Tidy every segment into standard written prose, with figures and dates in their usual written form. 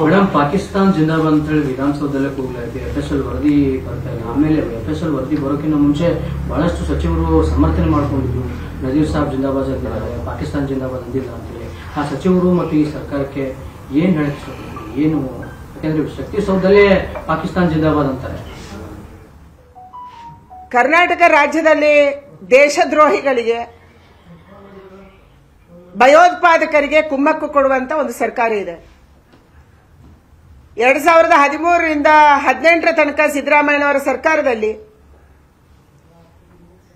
Madam, Pakistan ಜಿಂದಾಬಾದ್ ಅಂತ ಹೇಳಿ ವಿಧಾನಸೌಧದಲ್ಲೇ ಕೂಗಲಾಯಿತು. FSL ವರದಿ ಬರ್ತಾ ಇಲ್ಲ. ಆಮೇಲೆ FSL ವರದಿ ಬರೋಕ್ಕಿಂತ ಮುಂಚೆ ಬಹಳಷ್ಟು ಸಚಿವರು ಸಮರ್ಥನೆ ಮಾಡ್ಕೊಂಡಿದ್ರು. ನಜೀರ್ ಸಾಬ್ ಜಿಂದಾಬಾದ್ ಅಂತಿದ್ದಾರೆ, ಪಾಕಿಸ್ತಾನ್ ಜಿಂದಾಬಾದ್ ಅಂದಿಲ್ಲ ಅಂತೇಳಿ. ಆ ಸಚಿವರು ಮತ್ತು ಈ ಸರ್ಕಾರಕ್ಕೆ ಏನ್ ಹೇಳಕ್ಕೆ ಏನು? ಯಾಕಂದ್ರೆ ಶಕ್ತಿಸೌಧದಲ್ಲೇ ಪಾಕಿಸ್ತಾನ್ ಜಿಂದಾಬಾದ್ ಅಂತಾರೆ. ಕರ್ನಾಟಕ ರಾಜ್ಯದಲ್ಲಿ ದೇಶದ್ರೋಹಿಗಳಿಗೆ, ಭಯೋತ್ಪಾದಕರಿಗೆ ಕುಮ್ಮಕ್ಕು ಕೊಡುವಂತ ಒಂದು ಸರ್ಕಾರ ಇದೆ. 2013ರಿಂದ 2018 ತನಕ ಸಿದ್ದರಾಮಯ್ಯನವರ ಸರ್ಕಾರದಲ್ಲಿ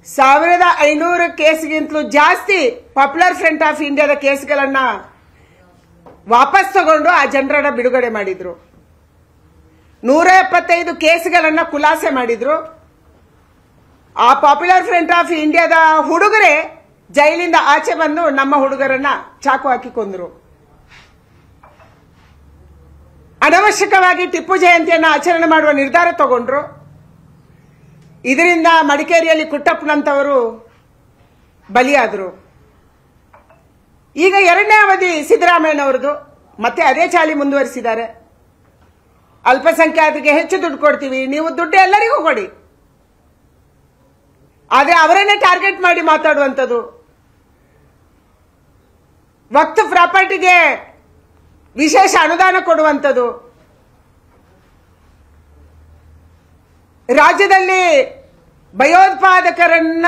1500 ಕೇಸ್ಗಿಂತಲೂ ಜಾಸ್ತಿ ಪಾಪ್ಯುಲರ್ ಫ್ರಂಟ್ ಆಫ್ ಇಂಡಿಯಾದ ಕೇಸ್ಗಳನ್ನ ವಾಪಸ್ ತಗೊಂಡು ಆ ಜನರನ್ನ ಬಿಡುಗಡೆ ಮಾಡಿದ್ರು. 175 ಕೇಸ್ಗಳನ್ನ ಖುಲಾಸೆ ಮಾಡಿದ್ರು. ಆ ಪಾಪ್ಯುಲರ್ ಫ್ರಂಟ್ ಆಫ್ ಇಂಡಿಯಾದ ಹುಡುಗರೇ ಜೈಲಿಂದ ಆಚೆ ಬಂದು ನಮ್ಮ ಹುಡುಗರನ್ನ ಚಾಕು ಹಾಕಿ ಕೊಂದ್ರು. ಅನವಶ್ಯಕವಾಗಿ ಟಿಪ್ಪು ಜಯಂತಿಯನ್ನು ಆಚರಣೆ ಮಾಡುವ ನಿರ್ಧಾರ ತಗೊಂಡ್ರು. ಇದರಿಂದ ಮಡಿಕೇರಿಯಲ್ಲಿ ಕುಟ್ಟಪ್ಪನಂತವರು ಬಲಿಯಾದರು. ಈಗ ಎರಡನೇ ಅವಧಿ ಸಿದ್ದರಾಮಯ್ಯನವರದು ಮತ್ತೆ ಅದೇ ಚಾಳಿ ಮುಂದುವರಿಸಿದ್ದಾರೆ. ಅಲ್ಪಸಂಖ್ಯಾತರಿಗೆ ಹೆಚ್ಚು ದುಡ್ಡು ಕೊಡ್ತೀವಿ, ನೀವು ದುಡ್ಡು ಎಲ್ಲರಿಗೂ ಕೊಡಿ, ಆದ್ರೆ ಅವರನ್ನೇ ಟಾರ್ಗೆಟ್ ಮಾಡಿ ಮಾತಾಡುವಂಥದ್ದು. ವಕ್ಫ್ ಪ್ರಾಪರ್ಟಿಗೆ ವಿಶೇಷ ಅನುದಾನ ಕೊಡುವಂಥದ್ದು. ರಾಜ್ಯದಲ್ಲಿ ಭಯೋತ್ಪಾದಕರನ್ನ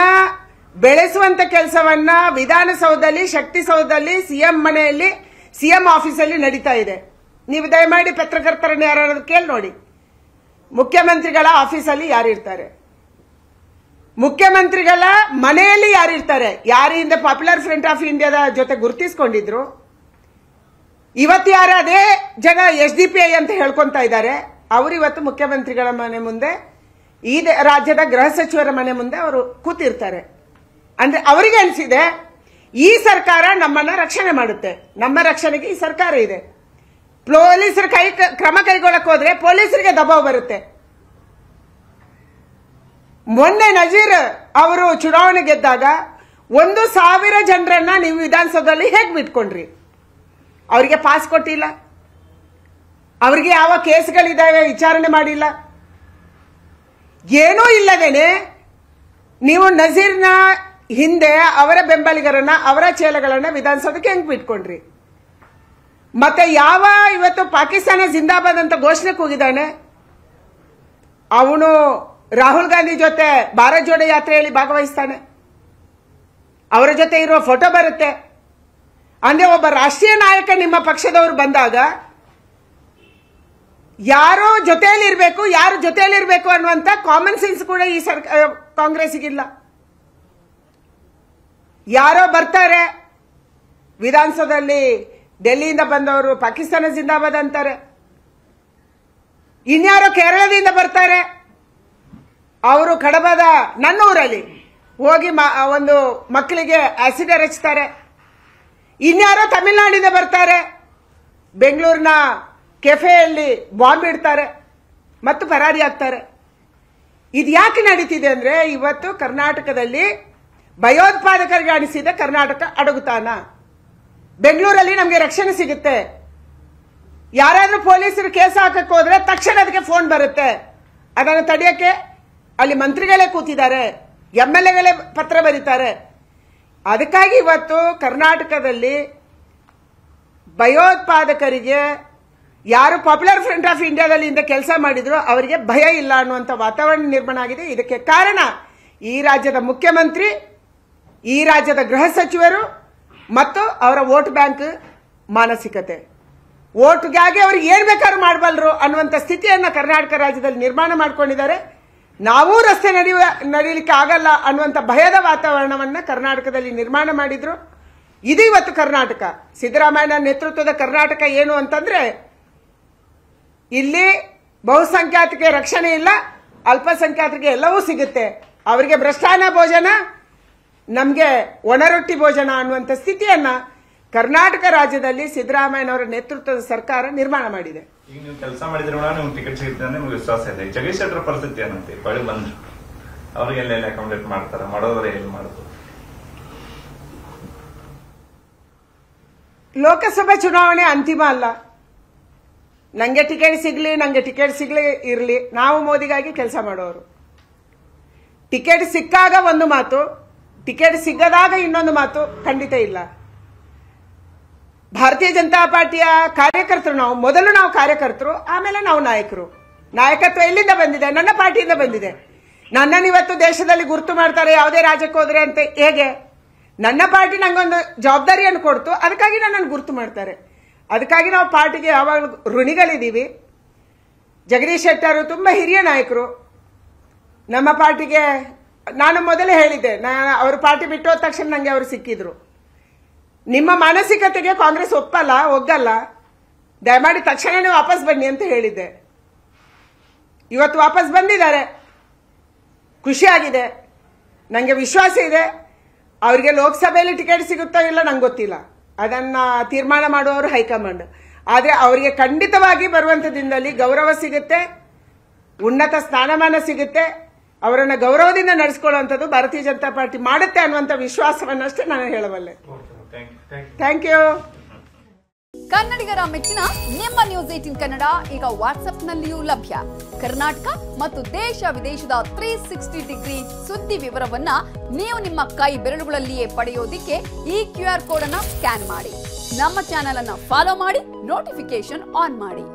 ಬೆಳೆಸುವಂತ ಕೆಲಸವನ್ನ ವಿಧಾನಸೌಧದಲ್ಲಿ, ಶಕ್ತಿಸೌಧದಲ್ಲಿ, ಸಿಎಂ ಮನೆಯಲ್ಲಿ, ಸಿಎಂ ಆಫೀಸಲ್ಲಿ ನಡೀತಾ ಇದೆ. ನೀವು ದಯಮಾಡಿ ಪತ್ರಕರ್ತರನ್ನ ಯಾರು ಕೇಳಿ ನೋಡಿ, ಮುಖ್ಯಮಂತ್ರಿಗಳ ಆಫೀಸಲ್ಲಿ ಯಾರಿರ್ತಾರೆ, ಮುಖ್ಯಮಂತ್ರಿಗಳ ಮನೆಯಲ್ಲಿ ಯಾರಿರ್ತಾರೆ, ಯಾರು ಹಿಂದೆ ಪಾಪ್ಯುಲರ್ ಫ್ರಂಟ್ ಆಫ್ ಇಂಡಿಯಾದ ಜೊತೆ ಗುರುತಿಸಿಕೊಂಡಿದ್ರು, ಇವತ್ತು ಯಾರು ಅದೇ ಜನ SDPI ಅಂತ ಹೇಳ್ಕೊಂತ ಇದ್ದಾರೆ, ಅವರು ಇವತ್ತು ಮುಖ್ಯಮಂತ್ರಿಗಳ ಮನೆ ಮುಂದೆ, ಈ ರಾಜ್ಯದ ಗೃಹ ಸಚಿವರ ಮನೆ ಮುಂದೆ ಅವರು ಕೂತಿರ್ತಾರೆ. ಅಂದ್ರೆ ಅವರಿಗೆ ಅನಿಸಿದೆ ಈ ಸರ್ಕಾರ ನಮ್ಮನ್ನ ರಕ್ಷಣೆ ಮಾಡುತ್ತೆ, ನಮ್ಮ ರಕ್ಷಣೆಗೆ ಈ ಸರ್ಕಾರ ಇದೆ. ಪೊಲೀಸರು ಕ್ರಮ ಕೈಗೊಳ್ಳಕ್ಕೆ ಹೋದ್ರೆ ಪೊಲೀಸರಿಗೆ ದಬಾವ್ ಬರುತ್ತೆ. ಮೊನ್ನೆ ನಜೀರ್ ಅವರು ಚುನಾವಣೆ ಗೆದ್ದಾಗ 1,000 ಜನರನ್ನ ನೀವು ವಿಧಾನಸೌಧದಲ್ಲಿ ಹೇಗೆ ಬಿಟ್ಕೊಂಡ್ರಿ? ಅವರಿಗೆ ಪಾಸ್ ಕೊಟ್ಟಿಲ್ಲ, ಅವರಿಗೆ ಯಾವ ಕೇಸ್ಗಳಿದ್ದಾವೆ ವಿಚಾರಣೆ ಮಾಡಿಲ್ಲ, ಏನೂ ಇಲ್ಲದೇನೆ ನೀವು ನಜೀರ್ನ ಹಿಂದೆ ಅವರ ಬೆಂಬಲಿಗರನ್ನ, ಅವರ ಚೇಲಗಳನ್ನ ವಿಧಾನಸೌಧಕ್ಕೆ ಹೆಂಗ್ ಬಿಟ್ಕೊಂಡ್ರಿ? ಮತ್ತೆ ಯಾವ ಇವತ್ತು ಪಾಕಿಸ್ತಾನ ಜಿಂದಾಬಾದ್ ಅಂತ ಘೋಷಣೆ ಕೂಗಿದ್ದಾನೆ, ಅವನು ರಾಹುಲ್ ಗಾಂಧಿ ಜೊತೆ ಭಾರತ್ ಜೋಡೋ ಯಾತ್ರೆಯಲ್ಲಿ ಭಾಗವಹಿಸ್ತಾನೆ, ಅವರ ಜೊತೆ ಇರುವ ಫೋಟೋ ಬರುತ್ತೆ. ಅಂದ್ರೆ ಒಬ್ಬ ರಾಷ್ಟ್ರೀಯ ನಾಯಕ ನಿಮ್ಮ ಪಕ್ಷದವರು ಬಂದಾಗ ಯಾರೋ ಜೊತೆಯಲ್ಲಿರ್ಬೇಕು, ಯಾರು ಜೊತೆಯಲ್ಲಿರ್ಬೇಕು ಅನ್ನುವಂತ ಕಾಮನ್ ಸೆನ್ಸ್ ಕೂಡ ಈ ಕಾಂಗ್ರೆಸ್ಗಿಲ್ಲ. ಯಾರೋ ಬರ್ತಾರೆ ವಿಧಾನಸೌಧದಲ್ಲಿ, ಡೆಲ್ಲಿಯಿಂದ ಬಂದವರು ಪಾಕಿಸ್ತಾನ ಜಿಂದಾಬಾದ್ ಅಂತಾರೆ, ಇನ್ಯಾರೋ ಕೇರಳದಿಂದ ಬರ್ತಾರೆ, ಅವರು ಕಡಬದ ನನ್ನ ಊರಲ್ಲಿ ಹೋಗಿ ಒಂದು ಮಕ್ಕಳಿಗೆ ಆಸಿಡ್ ಹಚ್ತಾರೆ, ಇನ್ಯಾರೋ ತಮಿಳುನಾಡಿಂದ ಬರ್ತಾರೆ, ಬೆಂಗಳೂರಿನ ಕೆಫೆಯಲ್ಲಿ ಬಾಂಬ್ ಇಡ್ತಾರೆ ಮತ್ತು ಪರಾರಿ ಆಗ್ತಾರೆ. ಇದು ಯಾಕೆ ನಡೀತಿದೆ ಅಂದ್ರೆ ಇವತ್ತು ಕರ್ನಾಟಕದಲ್ಲಿ ಭಯೋತ್ಪಾದಕರಿಗೆ ಅನಿಸಿದೆ ಕರ್ನಾಟಕ ಅಡಗುತಾನ. ಬೆಂಗಳೂರಲ್ಲಿ ನಮಗೆ ರಕ್ಷಣೆ ಸಿಗುತ್ತೆ, ಯಾರಾದ್ರೂ ಪೊಲೀಸರು ಕೇಸ್ ಹಾಕಕ್ಕೆ ಹೋದ್ರೆ ತಕ್ಷಣ ಅದಕ್ಕೆ ಫೋನ್ ಬರುತ್ತೆ. ಅದನ್ನು ತಡೆಯಕ್ಕೆ ಅಲ್ಲಿ ಮಂತ್ರಿಗಳೇ ಕೂತಿದ್ದಾರೆ, MLAಗಳೇ ಪತ್ರ ಬರೀತಾರೆ. ಅದಕ್ಕಾಗಿ ಇವತ್ತು ಕರ್ನಾಟಕದಲ್ಲಿ ಭಯೋತ್ಪಾದಕರಿಗೆ ಯಾರು ಪಾಪ್ಯುಲರ್ ಫ್ರಂಟ್ ಆಫ್ ಇಂಡಿಯಾದಲ್ಲಿ ಇಂದ ಕೆಲಸ ಮಾಡಿದ್ರು ಅವರಿಗೆ ಭಯ ಇಲ್ಲ ಅನ್ನುವಂಥ ವಾತಾವರಣ ನಿರ್ಮಾಣ ಆಗಿದೆ. ಇದಕ್ಕೆ ಕಾರಣ ಈ ರಾಜ್ಯದ ಮುಖ್ಯಮಂತ್ರಿ, ಈ ರಾಜ್ಯದ ಗೃಹ ಸಚಿವರು ಮತ್ತು ಅವರ ವೋಟ್ ಬ್ಯಾಂಕ್ ಮಾನಸಿಕತೆ. ವೋಟ್ಗಾಗಿ ಅವ್ರಿಗೆ ಏನ್ ಬೇಕಾದ್ರೂ ಮಾಡಬಲ್ಲರು ಅನ್ನುವಂಥ ಸ್ಥಿತಿಯನ್ನ ಕರ್ನಾಟಕ ರಾಜ್ಯದಲ್ಲಿ ನಿರ್ಮಾಣ ಮಾಡ್ಕೊಂಡಿದ್ದಾರೆ. ನಾವೂ ರಸ್ತೆ ನಡೀಲಿಕ್ಕೆ ಆಗಲ್ಲ ಅನ್ನುವಂಥ ಭಯದ ವಾತಾವರಣವನ್ನ ಕರ್ನಾಟಕದಲ್ಲಿ ನಿರ್ಮಾಣ ಮಾಡಿದ್ರು. ಇದು ಇವತ್ತು ಕರ್ನಾಟಕ, ಸಿದ್ದರಾಮಯ್ಯ ನೇತೃತ್ವದ ಕರ್ನಾಟಕ ಏನು ಅಂತಂದ್ರೆ ಇಲ್ಲಿ ಬಹುಸಂಖ್ಯಾತರಿಗೆ ರಕ್ಷಣೆ ಇಲ್ಲ, ಅಲ್ಪಸಂಖ್ಯಾತರಿಗೆ ಎಲ್ಲವೂ ಸಿಗುತ್ತೆ. ಅವರಿಗೆ ಮೃಷ್ಟಾನ್ನ ಭೋಜನ, ನಮಗೆ ಒಣರೊಟ್ಟಿ ಭೋಜನ ಅನ್ನುವಂಥ ಸ್ಥಿತಿಯನ್ನ ಕರ್ನಾಟಕ ರಾಜ್ಯದಲ್ಲಿ ಸಿದ್ದರಾಮಯ್ಯನವರ ನೇತೃತ್ವದ ಸರ್ಕಾರ ನಿರ್ಮಾಣ ಮಾಡಿದೆ. ಈಗ ನೀವು ಕೆಲಸ ಮಾಡಿದ್ರೆ ನಿಮ್ಗೆ ಟಿಕೆಟ್ ಸಿಗುತ್ತೆ ಅಂದ್ರೆ ನಿಮ್ಗೆ ವಿಶ್ವಾಸ ಇದೆ. ಜಗದೀಶ್ ಶೆಟ್ಟರ್ ಪರಿಸ್ಥಿತಿ ಏನಂತೆ? ಬಳಿ ಬಂದ್ರು ಅವ್ರಿಗೆ ಎಲ್ಲೆಲ್ಲಿ ಅಕಾಮಿಡೇಟ್ ಮಾಡ್ತಾರೆ, ಮಾಡೋದ್ರೆ ಎಲ್ಲಿ ಮಾಡೋದು? ಲೋಕಸಭಾ ಚುನಾವಣೆ ಅಂತಿಮ ಅಲ್ಲ, ನಂಗೆ ಟಿಕೆಟ್ ಸಿಗ್ಲಿ ಇರಲಿ, ನಾವು ಮೋದಿಗಾಗಿ ಕೆಲಸ ಮಾಡೋರು. ಟಿಕೆಟ್ ಸಿಕ್ಕಾಗ ಒಂದು ಮಾತು, ಟಿಕೆಟ್ ಸಿಗದಾಗ ಇನ್ನೊಂದು ಮಾತು ಖಂಡಿತ ಇಲ್ಲ. ಭಾರತೀಯ ಜನತಾ ಪಾರ್ಟಿಯ ಕಾರ್ಯಕರ್ತರು ನಾವು. ಮೊದಲು ನಾವು ಕಾರ್ಯಕರ್ತರು, ಆಮೇಲೆ ನಾವು ನಾಯಕರು. ನಾಯಕತ್ವ ಎಲ್ಲಿಂದ ಬಂದಿದೆ? ನನ್ನ ಪಾರ್ಟಿಯಿಂದ ಬಂದಿದೆ. ನನ್ನನ್ನು ಇವತ್ತು ದೇಶದಲ್ಲಿ ಗುರುತು ಮಾಡ್ತಾರೆ ಯಾವುದೇ ರಾಜ್ಯಕ್ಕೆ ಹೋದ್ರೆ ಅಂತ. ಹೇಗೆ? ನನ್ನ ಪಾರ್ಟಿ ನಂಗೊಂದು ಜವಾಬ್ದಾರಿಯನ್ನು ಕೊಡ್ತು, ಅದಕ್ಕಾಗಿ ನನ್ನನ್ನು ಗುರುತು ಮಾಡ್ತಾರೆ. ಅದಕ್ಕಾಗಿ ನಾವು ಪಾರ್ಟಿಗೆ ಯಾವಾಗಲೂ ಋಣಿಗಳಿದ್ದೀವಿ. ಜಗದೀಶ್ ಶೆಟ್ಟರ್ ತುಂಬಾ ಹಿರಿಯ ನಾಯಕರು ನಮ್ಮ ಪಾರ್ಟಿಗೆ. ನಾನು ಮೊದಲೇ ಹೇಳಿದ್ದೆ, ಅವ್ರ ಪಾರ್ಟಿ ಬಿಟ್ಟು ಹೋದ ತಕ್ಷಣ ನಂಗೆ ಅವರು ಸಿಕ್ಕಿದ್ರು. ನಿಮ್ಮ ಮಾನಸಿಕತೆಗೆ ಕಾಂಗ್ರೆಸ್ ಒಗ್ಗಲ್ಲ, ದಯಮಾಡಿ ತಕ್ಷಣನೇ ವಾಪಸ್ ಬನ್ನಿ ಅಂತ ಹೇಳಿದ್ದೆ. ಇವತ್ತು ವಾಪಸ್ ಬಂದಿದ್ದಾರೆ, ಖುಷಿಯಾಗಿದೆ. ನನಗೆ ವಿಶ್ವಾಸ ಇದೆ ಅವರಿಗೆ ಲೋಕಸಭೆಯಲ್ಲಿ ಟಿಕೆಟ್ ಸಿಗುತ್ತೋ ಇಲ್ಲ ನಂಗೆ ಗೊತ್ತಿಲ್ಲ, ಅದನ್ನ ತೀರ್ಮಾನ ಮಾಡುವವರು ಹೈಕಮಾಂಡ್. ಆದರೆ ಅವರಿಗೆ ಖಂಡಿತವಾಗಿ ಬರುವಂತ ದಿನದಲ್ಲಿ ಗೌರವ ಸಿಗುತ್ತೆ, ಉನ್ನತ ಸ್ಥಾನಮಾನ ಸಿಗುತ್ತೆ. ಅವರನ್ನ ಗೌರವದಿಂದ ನಡೆಸಿಕೊಳ್ಳುವಂಥದ್ದು ಭಾರತೀಯ ಜನತಾ ಪಾರ್ಟಿ ಮಾಡುತ್ತೆ ಅನ್ನುವಂಥ ವಿಶ್ವಾಸವನ್ನಷ್ಟೇ ನಾನು ಹೇಳಬಲ್ಲೆ. Thank you. ಕನ್ನಡಿಗರ ಮೆಚ್ಚಿನ ನಿಮ್ಮ ನ್ಯೂಸ್ 18 ಕನ್ನಡ ಈಗ ವಾಟ್ಸ್ಆಪ್ನಲ್ಲಿಯೂ ಲಭ್ಯ. ಕರ್ನಾಟಕ ಮತ್ತು ದೇಶ ವಿದೇಶದ 360 ಡಿಗ್ರಿ ಸುದ್ದಿ ವಿವರವನ್ನ ನೀವು ನಿಮ್ಮ ಕೈ ಬೆರಳುಗಳಲ್ಲಿಯೇ ಪಡೆಯೋದಿಕ್ಕೆ ಈ QR ಕೋಡ್ ಅನ್ನ ಸ್ಕ್ಯಾನ್ ಮಾಡಿ. ನಮ್ಮ ಚಾನೆಲ್ ಅನ್ನ ಫಾಲೋ ಮಾಡಿ, ನೋಟಿಫಿಕೇಶನ್ ಆನ್ ಮಾಡಿ.